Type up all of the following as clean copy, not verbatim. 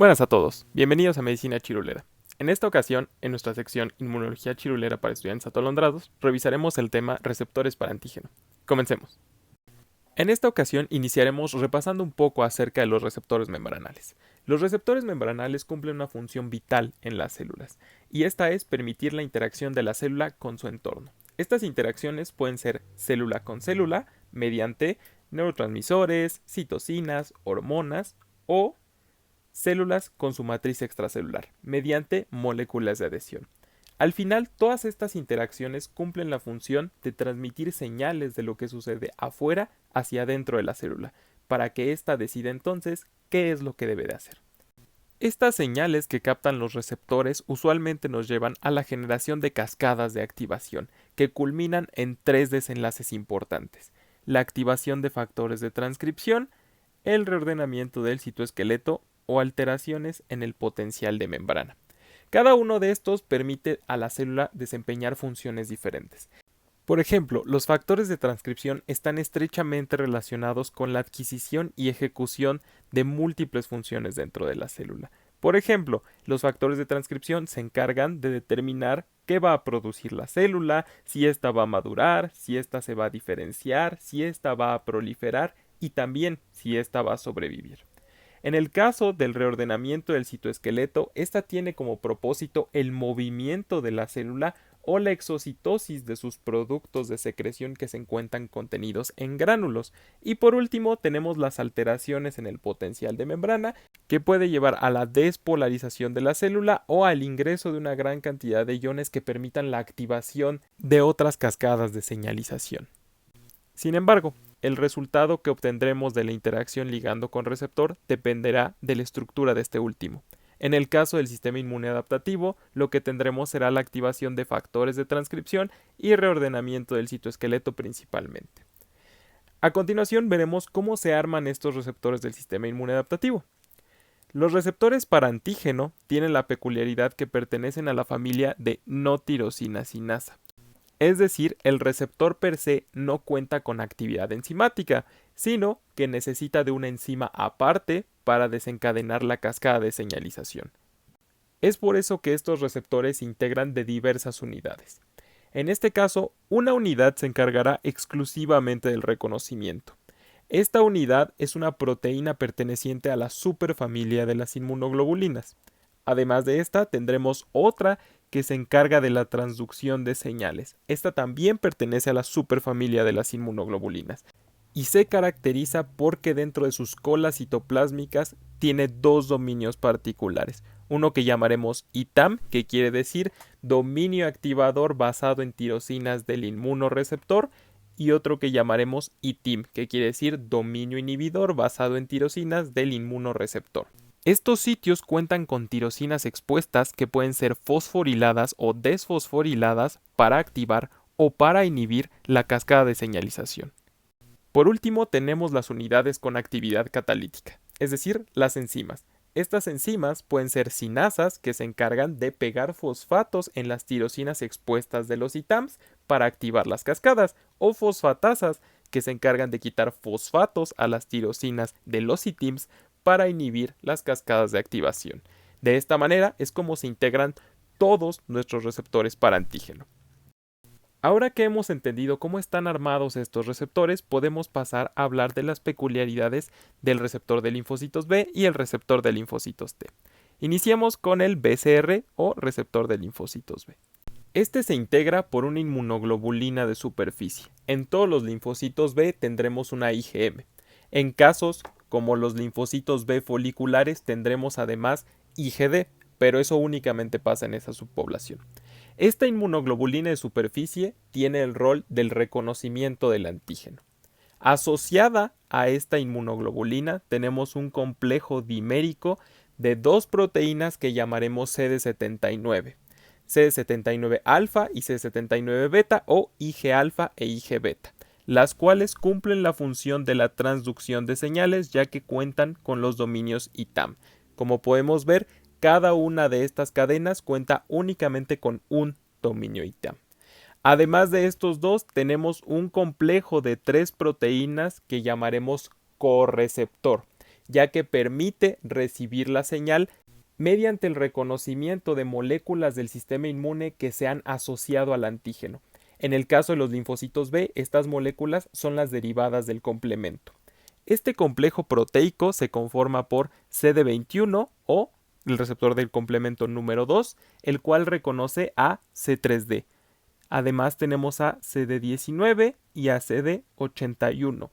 Buenas a todos, bienvenidos a Medicina Chirulera. En esta ocasión, en nuestra sección Inmunología Chirulera para estudiantes atolondrados, revisaremos el tema receptores para antígeno. Comencemos. En esta ocasión iniciaremos repasando un poco acerca de los receptores membranales. Los receptores membranales cumplen una función vital en las células, y esta es permitir la interacción de la célula con su entorno. Estas interacciones pueden ser célula con célula, mediante neurotransmisores, citocinas, hormonas o células con su matriz extracelular, mediante moléculas de adhesión. Al final, todas estas interacciones cumplen la función de transmitir señales de lo que sucede afuera hacia adentro de la célula, para que ésta decida entonces qué es lo que debe de hacer. Estas señales que captan los receptores usualmente nos llevan a la generación de cascadas de activación, que culminan en tres desenlaces importantes: la activación de factores de transcripción, el reordenamiento del citoesqueleto o alteraciones en el potencial de membrana. Cada uno de estos permite a la célula desempeñar funciones diferentes. Por ejemplo, los factores de transcripción están estrechamente relacionados con la adquisición y ejecución de múltiples funciones dentro de la célula. Por ejemplo, los factores de transcripción se encargan de determinar qué va a producir la célula, si ésta va a madurar, si ésta se va a diferenciar, si ésta va a proliferar y también si ésta va a sobrevivir. En el caso del reordenamiento del citoesqueleto, esta tiene como propósito el movimiento de la célula o la exocitosis de sus productos de secreción que se encuentran contenidos en gránulos. Y por último tenemos las alteraciones en el potencial de membrana, que puede llevar a la despolarización de la célula o al ingreso de una gran cantidad de iones que permitan la activación de otras cascadas de señalización. Sin embargo, el resultado que obtendremos de la interacción ligando con receptor dependerá de la estructura de este último. En el caso del sistema inmune adaptativo, lo que tendremos será la activación de factores de transcripción y reordenamiento del citoesqueleto principalmente. A continuación veremos cómo se arman estos receptores del sistema inmune adaptativo. Los receptores para antígeno tienen la peculiaridad que pertenecen a la familia de no tirosina sinasa. Es decir, el receptor per se no cuenta con actividad enzimática, sino que necesita de una enzima aparte para desencadenar la cascada de señalización. Es por eso que estos receptores se integran de diversas unidades. En este caso, una unidad se encargará exclusivamente del reconocimiento. Esta unidad es una proteína perteneciente a la superfamilia de las inmunoglobulinas. Además de esta, tendremos otra que se encarga de la transducción de señales. Esta también pertenece a la superfamilia de las inmunoglobulinas y se caracteriza porque dentro de sus colas citoplásmicas tiene dos dominios particulares. Uno que llamaremos ITAM, que quiere decir dominio activador basado en tirosinas del inmunoreceptor, y otro que llamaremos ITIM, que quiere decir dominio inhibidor basado en tirosinas del inmunoreceptor. Estos sitios cuentan con tirosinas expuestas que pueden ser fosforiladas o desfosforiladas para activar o para inhibir la cascada de señalización. Por último, tenemos las unidades con actividad catalítica, es decir, las enzimas. Estas enzimas pueden ser sinasas, que se encargan de pegar fosfatos en las tirosinas expuestas de los ITAMs para activar las cascadas, o fosfatasas, que se encargan de quitar fosfatos a las tirosinas de los ITIMs para inhibir las cascadas de activación. De esta manera es como se integran todos nuestros receptores para antígeno. Ahora que hemos entendido cómo están armados estos receptores, podemos pasar a hablar de las peculiaridades del receptor de linfocitos B y el receptor de linfocitos T. Iniciamos con el BCR o receptor de linfocitos B. Este se integra por una inmunoglobulina de superficie. En todos los linfocitos B tendremos una IgM. En casos como los linfocitos B foliculares tendremos además IgD, pero eso únicamente pasa en esa subpoblación. Esta inmunoglobulina de superficie tiene el rol del reconocimiento del antígeno. Asociada a esta inmunoglobulina tenemos un complejo dimérico de dos proteínas que llamaremos CD79. CD79 alfa y CD79 beta o Ig alfa e Ig beta, las cuales cumplen la función de la transducción de señales ya que cuentan con los dominios ITAM. Como podemos ver, cada una de estas cadenas cuenta únicamente con un dominio ITAM. Además de estos dos, tenemos un complejo de tres proteínas que llamaremos correceptor, ya que permite recibir la señal mediante el reconocimiento de moléculas del sistema inmune que se han asociado al antígeno. En el caso de los linfocitos B, estas moléculas son las derivadas del complemento. Este complejo proteico se conforma por CD21 o el receptor del complemento número 2, el cual reconoce a C3d. Además tenemos a CD19 y a CD81.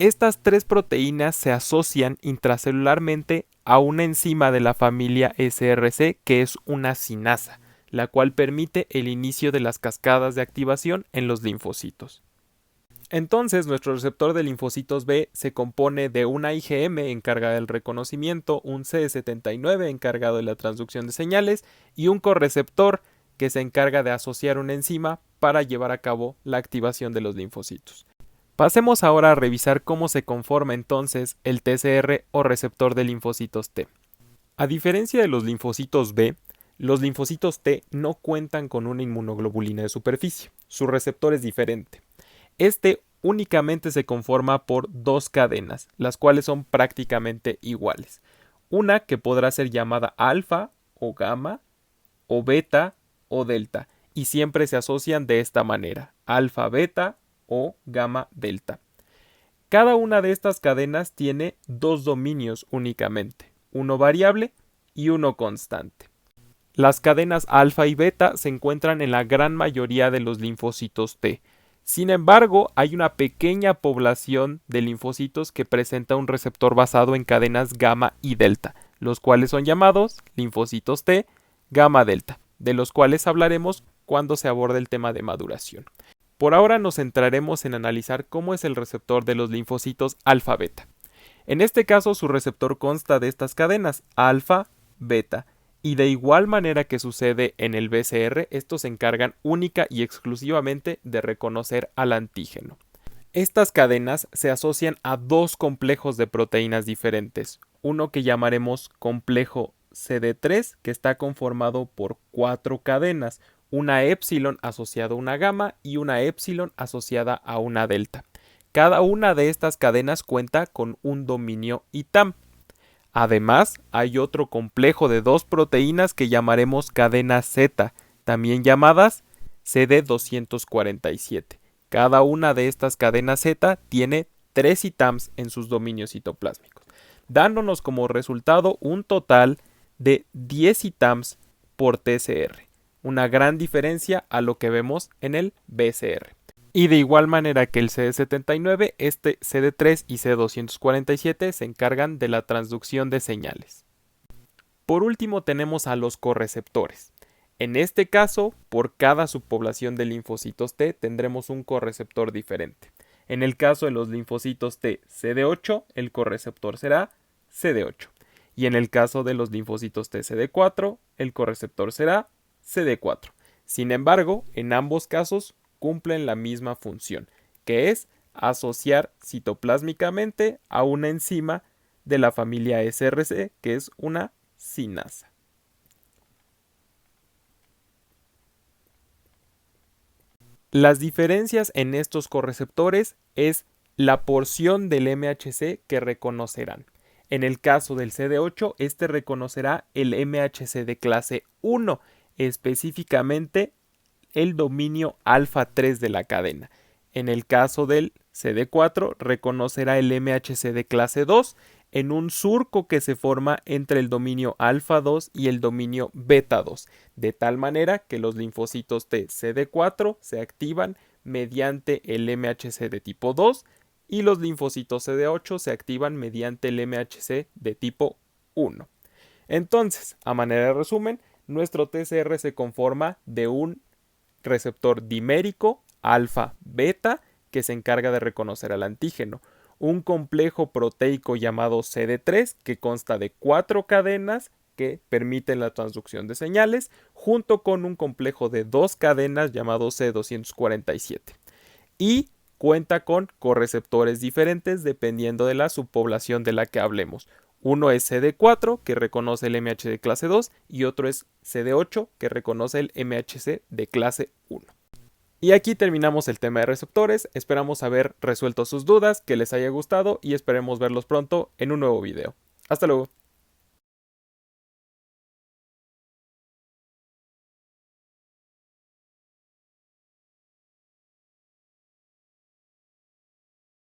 Estas tres proteínas se asocian intracelularmente a una enzima de la familia SRC que es una cinasa, la cual permite el inicio de las cascadas de activación en los linfocitos. Entonces, nuestro receptor de linfocitos B se compone de una IgM encargada del reconocimiento, un CD79 encargado de la transducción de señales y un correceptor que se encarga de asociar una enzima para llevar a cabo la activación de los linfocitos. Pasemos ahora a revisar cómo se conforma entonces el TCR o receptor de linfocitos T. A diferencia de los linfocitos B, los linfocitos T no cuentan con una inmunoglobulina de superficie. Su receptor es diferente. Este únicamente se conforma por dos cadenas, las cuales son prácticamente iguales. Una que podrá ser llamada alfa o gamma o beta o delta y siempre se asocian de esta manera, alfa, beta o gamma, delta. Cada una de estas cadenas tiene dos dominios únicamente, uno variable y uno constante. Las cadenas alfa y beta se encuentran en la gran mayoría de los linfocitos T. Sin embargo, hay una pequeña población de linfocitos que presenta un receptor basado en cadenas gamma y delta, los cuales son llamados linfocitos T gamma delta, de los cuales hablaremos cuando se aborde el tema de maduración. Por ahora nos centraremos en analizar cómo es el receptor de los linfocitos alfa beta. En este caso su receptor consta de estas cadenas alfa, beta, y de igual manera que sucede en el BCR, estos se encargan única y exclusivamente de reconocer al antígeno. Estas cadenas se asocian a dos complejos de proteínas diferentes, uno que llamaremos complejo CD3, que está conformado por 4 cadenas, una épsilon asociada a una gamma y una épsilon asociada a una delta. Cada una de estas cadenas cuenta con un dominio ITAM. Además, hay otro complejo de dos proteínas que llamaremos cadena Z, también llamadas CD247. Cada una de estas cadenas Z tiene 3 ITAMs en sus dominios citoplásmicos, dándonos como resultado un total de 10 ITAMs por TCR. Una gran diferencia a lo que vemos en el BCR. Y de igual manera que el CD79, este CD3 y CD247 se encargan de la transducción de señales. Por último tenemos a los correceptores. En este caso, por cada subpoblación de linfocitos T tendremos un correceptor diferente. En el caso de los linfocitos T CD8, el correceptor será CD8. Y en el caso de los linfocitos T CD4, el correceptor será CD4. Sin embargo, en ambos casos cumplen la misma función, que es asociar citoplásmicamente a una enzima de la familia SRC, que es una cinasa. Las diferencias en estos correceptores es la porción del MHC que reconocerán. En el caso del CD8, este reconocerá el MHC de clase 1, específicamente el dominio alfa 3 de la cadena. En el caso del CD4, reconocerá el MHC de clase 2 en un surco que se forma entre el dominio alfa 2 y el dominio beta 2, de tal manera que los linfocitos T CD4 se activan mediante el MHC de tipo 2 y los linfocitos CD8 se activan mediante el MHC de tipo 1. Entonces, a manera de resumen, nuestro TCR se conforma de un receptor dimérico alfa-beta que se encarga de reconocer al antígeno, un complejo proteico llamado CD3 que consta de 4 cadenas que permiten la transducción de señales, junto con un complejo de 2 cadenas llamado C247. Y cuenta con correceptores diferentes dependiendo de la subpoblación de la que hablemos. Uno es CD4 que reconoce el MHC de clase 2 y otro es CD8 que reconoce el MHC de clase 1. Y aquí terminamos el tema de receptores, esperamos haber resuelto sus dudas, que les haya gustado y esperemos verlos pronto en un nuevo video. Hasta luego.